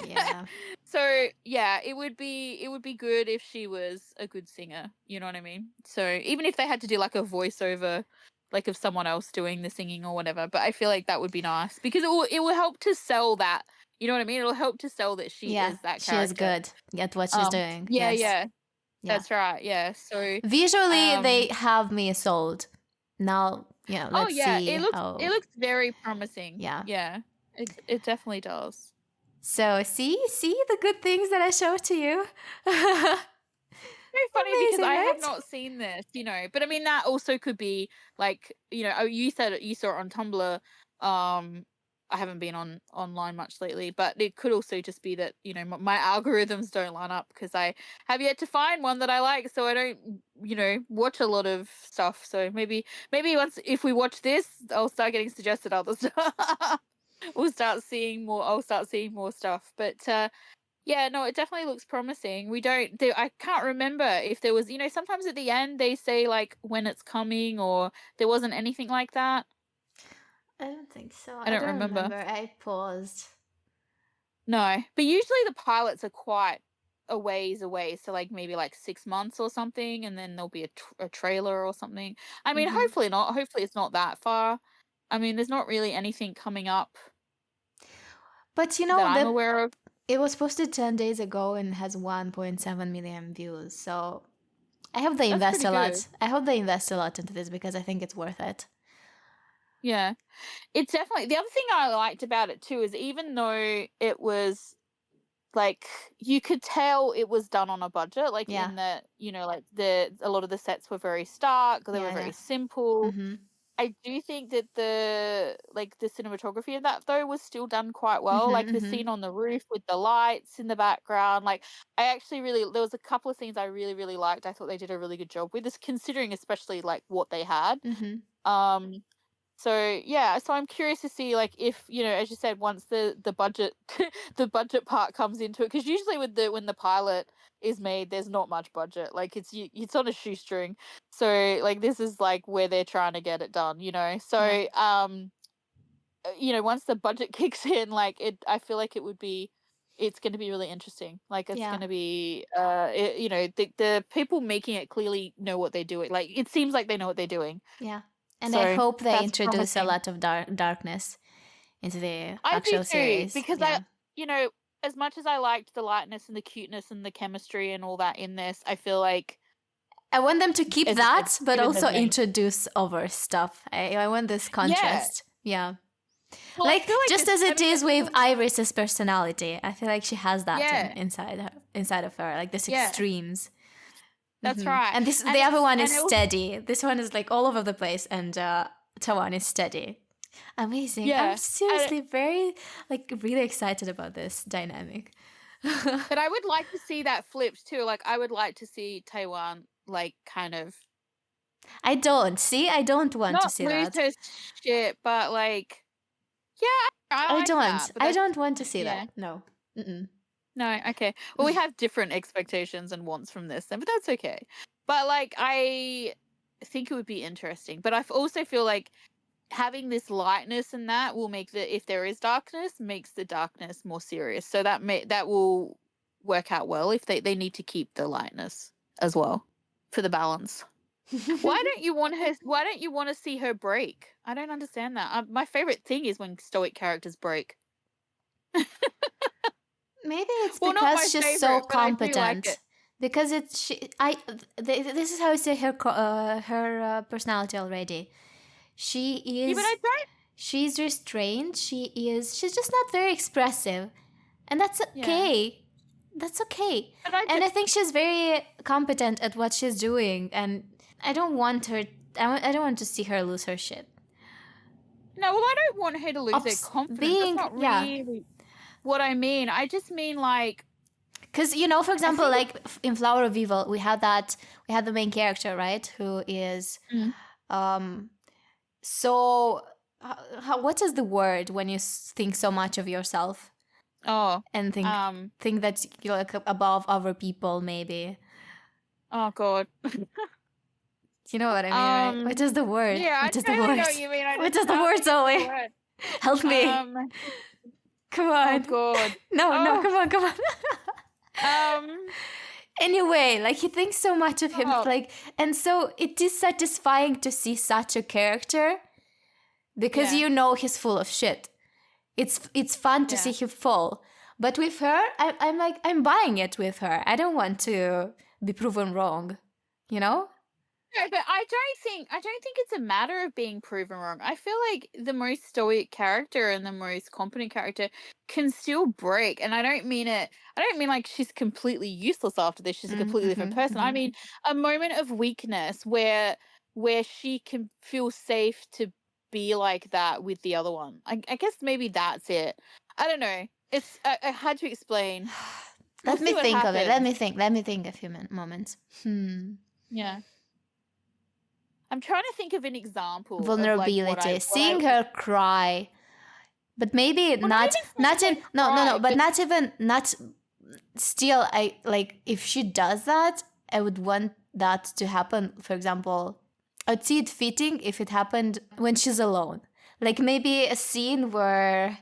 Yeah. So yeah, it would be good if she was a good singer. You know what I mean? So even if they had to do like a voiceover, like of someone else doing the singing or whatever, but I feel like that would be nice, because it will help to sell that. You know what I mean? It'll help to sell that she Yeah, is that she is character. good at what she's doing. Yeah, Yes. yeah, Yeah. that's right. Yeah. So, Visually, they um, have me sold. Now, oh let's yeah, see it how. looks very promising. Yeah. Yeah, it definitely does. So, see the good things that I showed to you. Very funny, because Amazing, I have right? not seen this, but I mean, that also could be like, oh, you said you saw it on Tumblr. I haven't been online much lately, but it could also just be that, my algorithms don't line up, because I have yet to find one that I like, so I don't, watch a lot of stuff. So maybe once, if we watch this, I'll start getting suggested other stuff. I'll start seeing more stuff. But yeah, no, it definitely looks promising. I can't remember if there was, sometimes at the end they say like when it's coming, or there wasn't anything like that. I don't think so. I I don't don't remember. remember. I paused. No, but usually the pilots are quite a ways away, so like maybe like 6 months or something, and then there'll be a trailer or something. I mean, Hmm. hopefully not. Hopefully it's not that far. I mean, there's not really anything coming up But that I'm aware of. it was posted 10 days ago and has 1.7 million views. So I hope they That's invest pretty a good. lot. I hope they invest a lot into this because I think it's worth it. Yeah. It's definitely, the other thing I liked about it too is, even though it was like, you could tell it was done on a budget, like, Yeah. in that, like, a lot of the sets were very stark, they were Yeah, yeah. very simple. Mm-hmm. I do think that the cinematography of that though was still done quite well. Mm-hmm. Like, the Mm-hmm. scene on the roof with the lights in the background. Like, I actually really, there was a couple of scenes I really, really liked. I thought they did a really good job with this, considering especially like what they had. Mm-hmm. Um so yeah, so I'm curious to see, like, if, as you said, once the budget the budget part comes into it, because usually with when the pilot is made, there's not much budget. Like, it's on a shoestring. So like, this is like where they're trying to get it done. Yeah. So once the budget kicks in, like I feel like it's going to be really interesting. Like it's Yeah. going to be, the people making it clearly know what they're doing. Like it seems like they know what they're doing. Yeah. And I So hope they that's introduce a promising. lot of darkness into the I do actual too, series. because Yeah. as much as I liked the lightness and the cuteness and the chemistry and all that in this, I feel like, I want them to keep as I that, said, but given the also range. introduce other stuff. I want this Yeah. contrast. Yeah. Well, I Like, feel like just as it is with Iris's personality, I feel like she has that Yeah. inside of her, like this Yeah. extremes. That's right. And the other one is steady. This one is like all over the place, and Tawan is steady. Amazing. Yeah. I'm seriously really excited about this dynamic. But I would like to see that flipped too. Like I would like to see Taiwan like kind of I don't want to see lose that. her shit, but like, yeah, I like that, but I don't want to see yeah. that. No. Mm-mm. No, okay. Well, we have different expectations and wants from this, then, but that's okay. But like, I think it would be interesting. But I also feel like having this lightness and that will make if there is darkness, makes the darkness more serious. So that will work out well if they need to keep the lightness as well for the balance. Why don't you want to see her break? I don't understand that. My favorite thing is when stoic characters break. Maybe it's Well, not my because she's so favorite, but I do competent. like it. Because this is how I say her personality already. She is. Yeah, but I don't. She's restrained. She's just not very expressive, and that's okay. That's okay. And I think she's very competent at what she's doing, and I don't want her. I don't want to see her lose her shit. No, well, I don't want her to lose her confidence. That's not really what I mean. I just mean like, because for example, like in Flower of Evil, we had the main character, right, who is so what is the word when you think so much of yourself? Oh, and think that you're like above other people, maybe. Oh God. You know what I mean, right? What is the word? Yeah, what is I the word? know what you mean. What is the word, Zoe? Help me. Come on. Oh God. No, come on. Anyway, like he thinks so much of him, and so it is satisfying to see such a character because he's full of shit. It's fun to see him fall. But with her, I'm buying it with her. I don't want to be proven wrong, No, but I don't think it's a matter of being proven wrong. I feel like the most stoic character and the most competent character can still break. And I don't mean like she's completely useless after this. She's a completely different person. I mean a moment of weakness where she can feel safe to be like that with the other one. I guess maybe that's it. I don't know. It's I had to explain. Let me think of it. Let me think a few moments. Yeah. I'm trying to think of an example. Vulnerability. Of like seeing her cry. But maybe but not still, I like if she does that, I would want that to happen. For example, I'd see it fitting if it happened when she's alone. Like maybe a scene where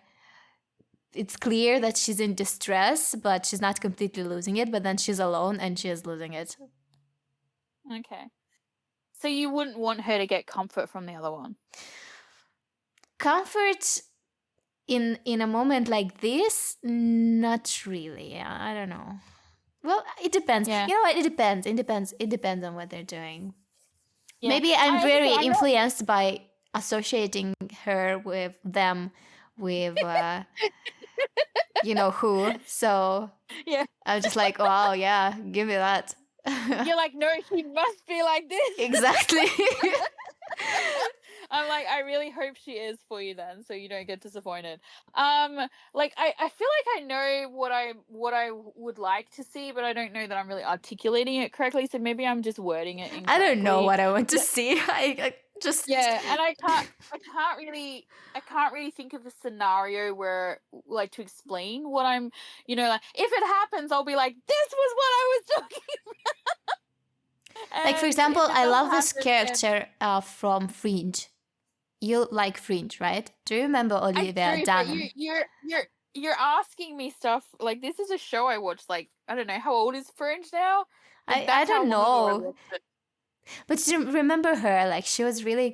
it's clear that she's in distress, but she's not completely losing it, but then she's alone and she is losing it. Okay. So you wouldn't want her to get comfort from the other one? Comfort in a moment like this? Not really. I don't know. Well, it depends. Yeah. You know what? It depends. It depends on what they're doing. Yeah. Maybe I'm very influenced by associating her with them, with you know who. So yeah, I'm just like, wow, yeah, give me that. You're like, no, she must be like this. Exactly. I'm like, I really hope she is for you then, so you don't get disappointed. Like I feel like I know what I would like to see, but I don't know that I'm really articulating it correctly. So maybe I'm just wording it incorrectly. I don't know what I want to see. I just and I can't really think of a scenario where like to explain what I'm, like if it happens, I'll be like, this was what I was talking about. Like for example, I love this character from Fringe. You like Fringe, right? Do you remember I Olivia do, but Dunham? you're asking me stuff like this is a show I watched. Like I don't know how old is Fringe now. Like I that's how don't long ago I know. watched it. But you remember her, like she was really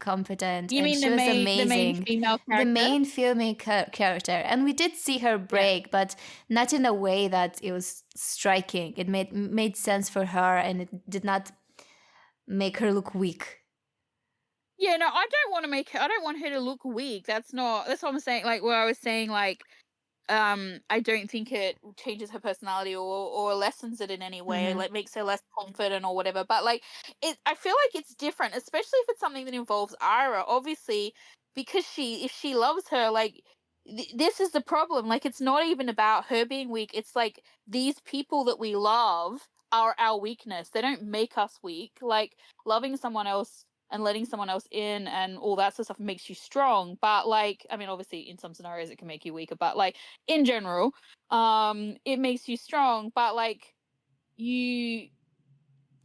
competent You and mean she was the main amazing. female The character? main filming character. And we did see her Yeah. break, but not in a way that it was striking. It made sense for her and it did not make her look weak. Yeah, no, I don't want her to look weak. That's what I'm saying. Like where I was saying like I don't think it changes her personality or lessens it in any way, Mhm. like makes her less confident or whatever. But like I feel like it's different, especially if it's something that involves Ira. Obviously, because if she loves her, like this is the problem. Like it's not even about her being weak. It's like these people that we love are our weakness. They don't make us weak. Like loving someone else and letting someone else in and all that sort of stuff makes you strong. But like, I mean, obviously in some scenarios it can make you weaker, but like in general, it makes you strong. But like you,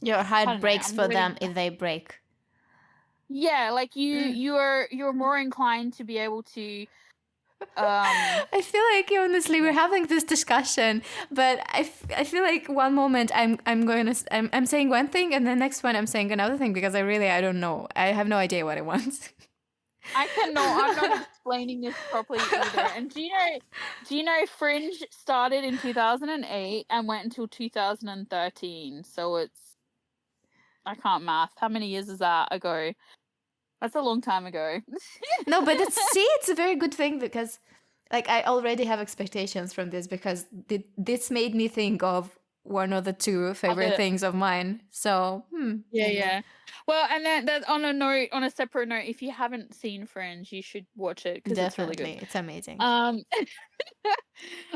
Your I heart don't know. breaks I'm for really, them if they break. yeah, like Mm. you're more inclined to be able to, um, I feel like honestly we're yeah. having this discussion, but I feel like one moment I'm saying one thing and the next one I'm saying another thing because I don't know. I have no idea what I want. I'm not explaining this properly either. And do you know Fringe started in 2008 and went until 2013. So it's, I can't math. How many years is that ago? That's a long time ago. No, but it's a very good thing because like I already have expectations from this because this made me think of one of the two favorite Other, things of mine. So, yeah. Well, and then that on a separate note, if you haven't seen Fringe, you should watch it because it's really good. definitely, it's amazing. Um,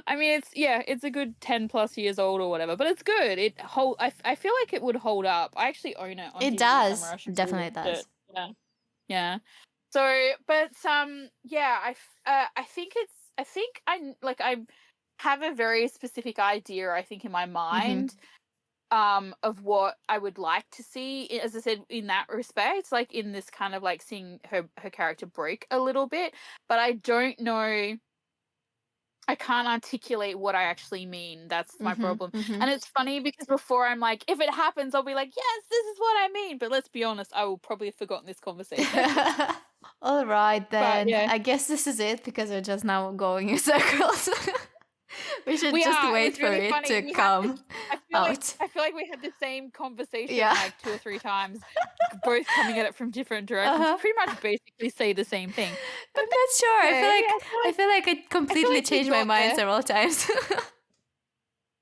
I mean, it's a good 10+ years old or whatever, but it's good. I feel like it would hold up. I actually own it on It DVD somewhere. does. I should It probably definitely watch it. does. Yeah, yeah. So, but yeah, I think I have a very specific idea. I think in my mind of what I would like to see, as I said, in that respect, like in this kind of like seeing her character break a little bit, but I don't know, I can't articulate what I actually mean. That's my problem. And it's funny because before I'm like, if it happens, I'll be like, yes, this is what I mean. But let's be honest, I will probably have forgotten this conversation. All right, But then. yeah, I guess this is it because we're just now going in circles. We should just it wait was for really it funny. to We had this. come out. I feel like we had the same conversation Yeah. like 2 or 3 times, both coming at it from different directions. Uh-huh. Pretty much, basically say the same thing. But I'm not sure. okay. I feel like it I feel completely like we changed my got mind there. several times.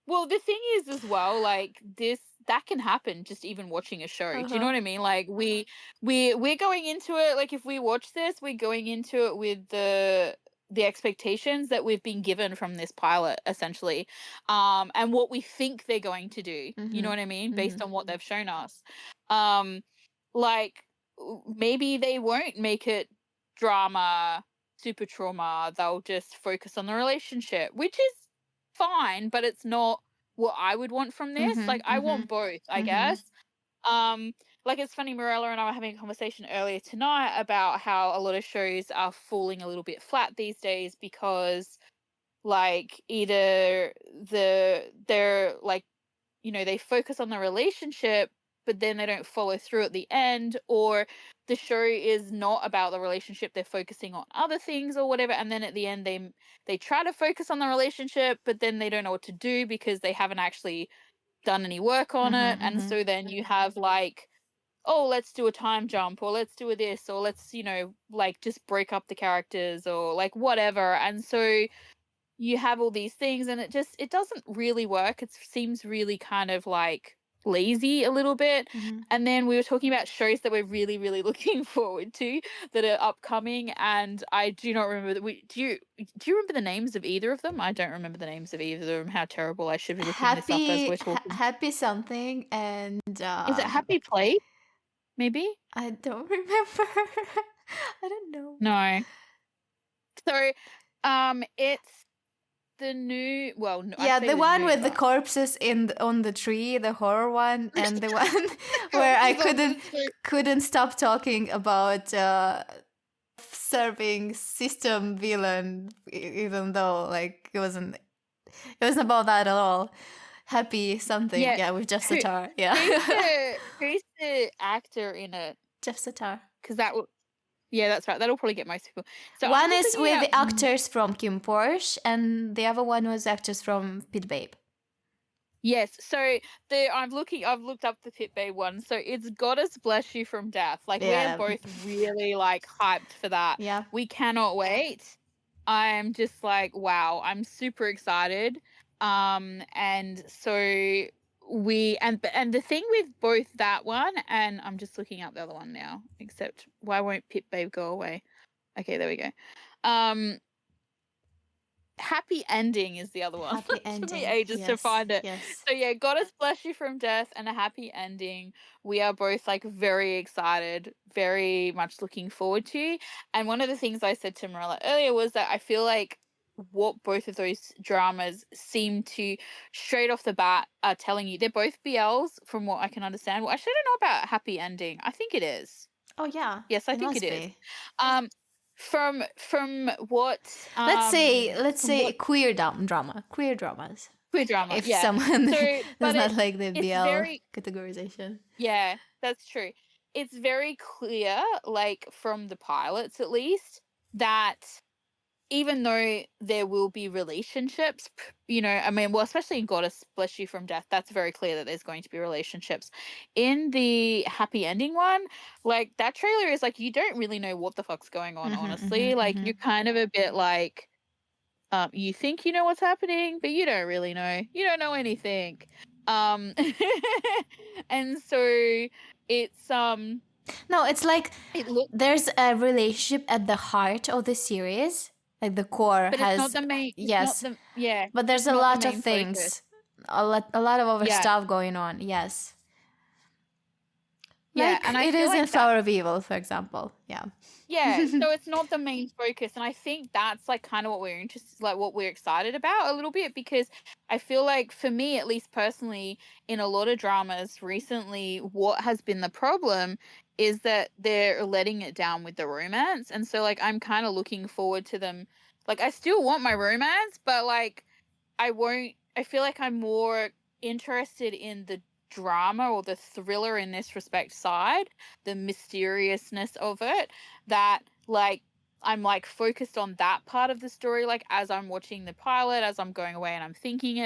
Well, the thing is as well, like that can happen just even watching a show. Do you know what I mean? Like we're going into it, like if we watch this, we're going into it with the expectations that we've been given from this pilot, essentially, and what we think they're going to do. You know what I mean? Based on what they've shown us. Like maybe they won't make it drama, super trauma. They'll just focus on the relationship, which is fine, but it's not what I would want from this. Like I want both, I guess. Like it's funny, Morella and I were having a conversation earlier tonight about how a lot of shows are falling a little bit flat these days because like either they're like, you know, they focus on the relationship but then they don't follow through at the end, or the show is not about the relationship, they're focusing on other things or whatever, and then at the end they try to focus on the relationship but then they don't know what to do because they haven't actually done any work on it. And so then you have like, oh, let's do a time jump, or let's do a this, or let's, you know, like just break up the characters or like whatever. And so you have all these things and it doesn't really work. It seems really kind of like lazy a little bit. And then we were talking about shows that we're really, really looking forward to that are upcoming, and I do not remember do you remember the names of either of them? I don't remember the names of either of them. How terrible. I should be looking this up as we're talking. Happy something and Is it Happy Play? Maybe? I don't remember. I don't know. No. So it's the new, well, Yeah, the one new, with the but corpses on the tree, the horror one, and the one where I Corpses on the tree. couldn't stop talking about self-serving system villain, even though like it wasn't about that at all. Happy something, Yeah. yeah, with Jeff Who, Satar, yeah. who's the actor in it? Jeff Satar. Because that will, yeah, that's right. That'll probably get most people. So I'm One just is looking with at the actors from Kim Porsche, and the other one was actors from Pit Babe. Yes, so I've looked up the Pit Babe one. So it's Goddess Bless You from Death. Like Yeah. we're both really like hyped for that. Yeah. We cannot wait. I'm just like, wow, I'm super excited. And so and the thing with both that one and I'm just looking up the other one now, except why won't Pit Babe go away? Okay, there we go. Happy Ending is the other one. Happy It took me ending. ages to Yes, find it. yes. So yeah, Goddess Bless You from Death and A Happy Ending. We are both like very excited, very much looking forward to. And one of the things I said to Marilla earlier was that I feel like what both of those dramas seem to straight off the bat are telling you, they're both BLs from what I can understand. Well, actually, I don't know about Happy Ending. I think it is. Oh yeah. Yes, I it think must it is. be. From what Let's say from what queer drama. Queer dramas. queer drama, If yeah. someone So, does but not like the it's BL very, categorization. yeah, that's true. It's very clear, like from the pilots at least, that even though there will be relationships, you know, I mean, well, especially in Goddess Bless You from Death, that's very clear that there's going to be relationships. In the happy ending one, like that trailer is like, you don't really know what the fuck's going on, honestly. Like, you're kind of a bit like, you think you know what's happening, but you don't really know. You don't know anything. And so it's No, it's like it looks, there's a relationship at the heart of the series. Like the core but it's not has the main. It's not yes, the yeah. but there's It's a not the lot of main things, focus. a lot of other Yeah, stuff going on. Yes, yeah, like and I it feel is in like that. Flower of Evil, for example. Yeah. Yeah, so it's not the main focus, and I think that's like kind of what we're interested, like what we're excited about a little bit, because I feel like for me, at least personally, in a lot of dramas recently, what has been the problem is that they're letting it down with the romance, and so like I'm kind of looking forward to them. Like I still want my romance, but like I won't. I feel like I'm more interested in the drama or the thriller in this respect side, the mysteriousness of it, that like I'm like focused on that part of the story, like as I'm watching the pilot, as I'm going away and I'm thinking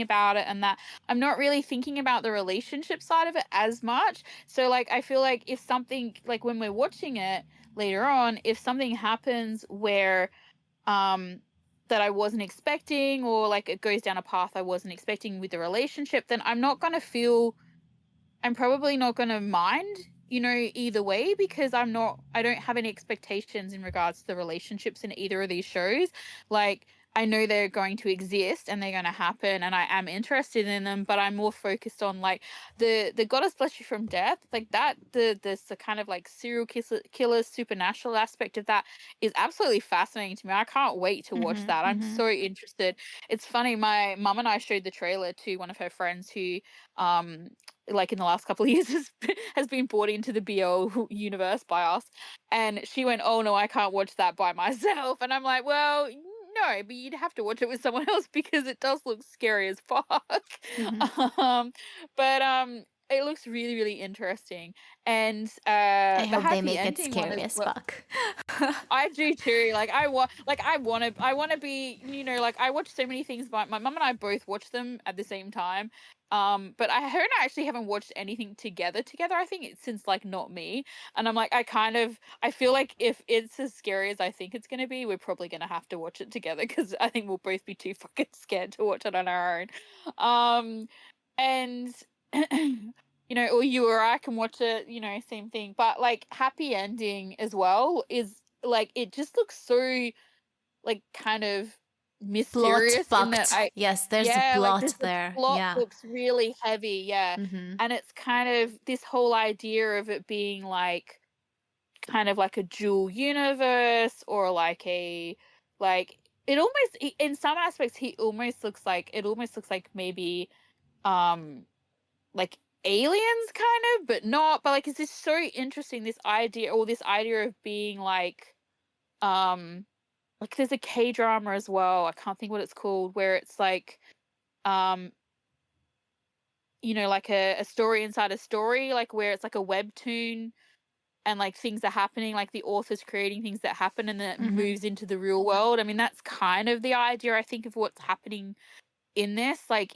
about it, and that I'm not really thinking about the relationship side of it as much. So like I feel like if something, like when we're watching it later on, if something happens where that I wasn't expecting, or like it goes down a path I wasn't expecting with the relationship, then I'm probably not going to mind, you know, either way, because I don't have any expectations in regards to the relationships in either of these shows. Like I know they're going to exist and they're going to happen, and I am interested in them, but I'm more focused on like the Goddess Bless You from Death, like that, the kind of like serial killer supernatural aspect of that is absolutely fascinating to me. I can't wait to watch that. I'm so interested. It's funny, my mum and I showed the trailer to one of her friends who like in the last couple of years has been brought into the BL universe by us, and she went, "Oh no, I can't watch that by myself." And I'm like, "Well, no, but you'd have to watch it with someone else because it does look scary as fuck." um, but it looks really, really interesting, and I the hope they happy make it ending one scary as as well. fuck. I do too. Like I want to be, you know, like I watch so many things, but my mum and I both watch them at the same time. But her and I actually haven't watched anything together. I think it's since like Not Me, and I'm like, I feel like if it's as scary as I think it's gonna be, we're probably gonna have to watch it together, because I think we'll both be too fucking scared to watch it on our own. And you know, or you or I can watch it, you know, same thing. But like happy ending as well is like, it just looks so like kind of Plot mysterious in that fucked. Yes, there's a yeah, like plot this, the there. plot Yeah. looks really heavy, yeah. And it's kind of this whole idea of it being like kind of like a dual universe, or like it almost, in some aspects it almost looks like maybe um like aliens kind of, but not, but like it's just so interesting, this idea, or this idea of being like like there's a K-drama as well. I can't think what it's called, where it's like like a story inside a story, like where it's like a webtoon and like things are happening, like the author's creating things that happen and then it moves into the real world. I mean, that's kind of the idea, I think, of what's happening in this. Like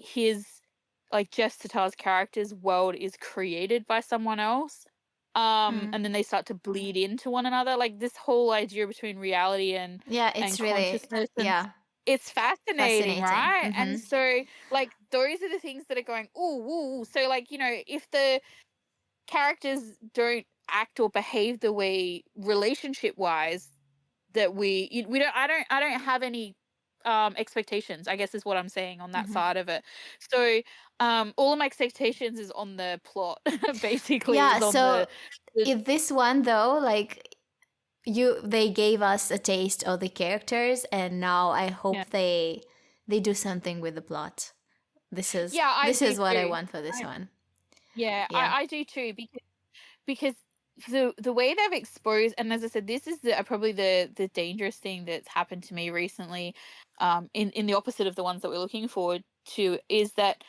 Jeff Sata's character's world is created by someone else. And then they start to bleed into one another. Like this whole idea between reality and Yeah, it's really, consciousness, and yeah, it's fascinating, fascinating. right? And so like those are the things that are going, ooh. So like, if the characters don't act or behave the way relationship wise that we don't I don't have any expectations, I guess, is what I'm saying on that side of it. So all of my expectations is on the plot basically, Yeah, is on so the in this one though, like they gave us a taste of the characters, and now I hope they do something with the plot. This is I do what I too. want for this one. Yeah, Yeah. I do too, because the way they've exposed, and as I said, this is probably the dangerous thing that's happened to me recently, in the opposite of the ones that we're looking forward to, is that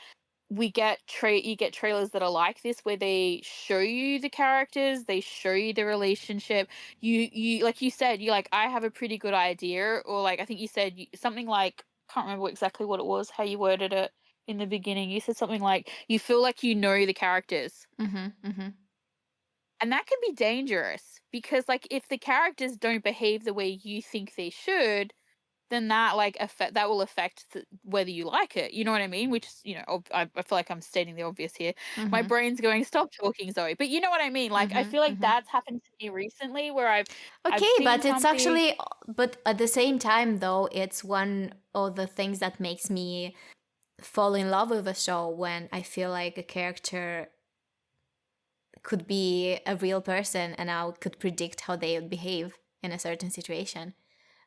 you get trailers that are like this, where they show you the characters, they show you the relationship. You like you said, you like, I have a pretty good idea, or like I think you said something like, can't remember exactly what it was, how you worded it in the beginning. You said something like you feel like you know the characters. And that can be dangerous, because like if the characters don't behave the way you think they should, then that will affect whether you like it. You know what I mean? Which is, I feel like I'm stating the obvious here. My brain's going, stop talking, Zoe. But you know what I mean? Like I feel like that's happened to me recently, where I've Okay, seen but it's something. actually, but at the same time though, it's one of the things that makes me fall in love with a show, when I feel like a character could be a real person and I could predict how they would behave in a certain situation.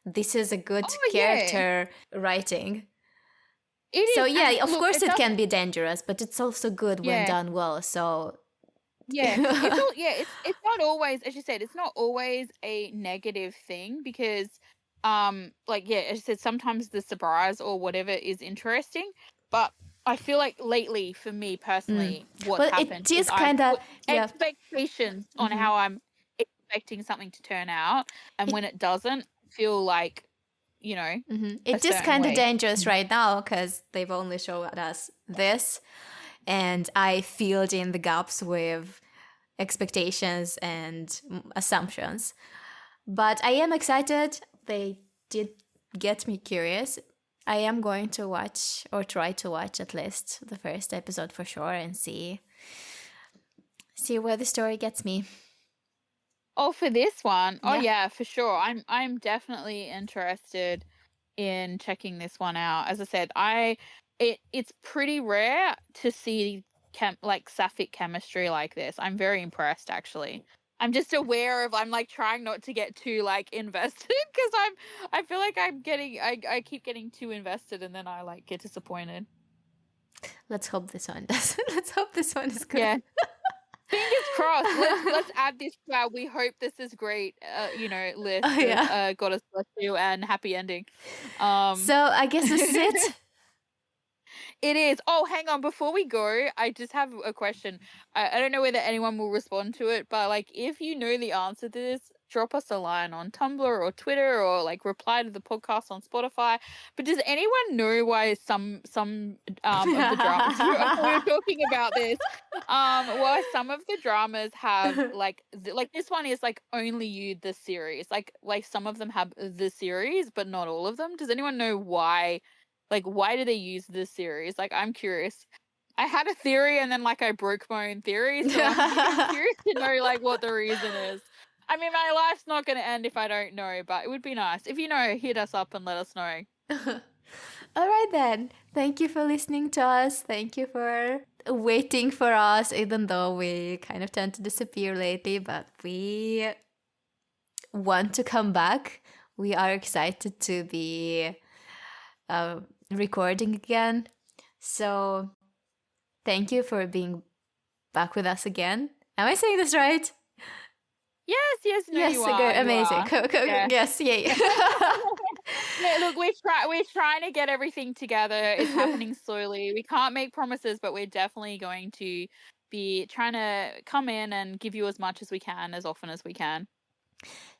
This is a good character writing. So yeah, of course it can be dangerous, but it's also good when done well. So it's not always, as you said, it's not always a negative thing, because as I said, sometimes the surprise or whatever is interesting, but I feel like lately, for me personally, what's happened is I've put expectations on how I'm expecting something to turn out, and when it doesn't, feel like, It is kind of dangerous right now, because they've only showed us this, and I filled in the gaps with expectations and assumptions. But I am excited. They did get me curious. I am going to watch, or try to watch at least the first episode for sure, and see where the story gets me. Oh, for this one? Oh yeah, for sure. I'm definitely interested in checking this one out. As I said, it's pretty rare to see sapphic chemistry like this. I'm very impressed, actually. I'm just aware of, I'm like trying not to get too like invested, because I feel like I keep getting too invested, and then I like get disappointed. Let's hope this one does. Let's hope this one is good. Yeah. Fingers crossed. Let's add this to our "we hope this is great" list. God bless you and happy ending. So I guess this is it. It is. Oh, hang on. Before we go, I just have a question. I don't know whether anyone will respond to it, but like, if you know the answer to this, drop us a line on Tumblr or Twitter, or like reply to the podcast on Spotify. But does anyone know why some of the dramas we were talking about this? Why some of the dramas have like this one is like Only You the series. Like some of them have the series, but not all of them. Does anyone know why? Like, why do they use this series? Like, I'm curious. I had a theory, and then like I broke my own theory, so I'm curious to know like what the reason is. I mean, my life's not going to end if I don't know, but it would be nice if you know. Hit us up and let us know. All right then. Thank you for listening to us. Thank you for waiting for us, even though we kind of tend to disappear lately, but we want to come back. We are excited to be recording again. So thank you for being back with us again. Am I saying this right? Yes, no, you Yes, are. good, You amazing. are. Yeah. Yes, yay. Yeah, look, we're trying to get everything together. It's happening slowly. We can't make promises, but we're definitely going to be trying to come in and give you as much as we can, as often as we can.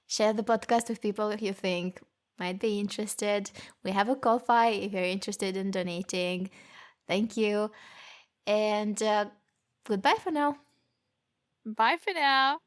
Share the podcast with people you think might be interested. We have a Ko-fi if you're interested in donating. Thank you. And goodbye for now. Bye for now.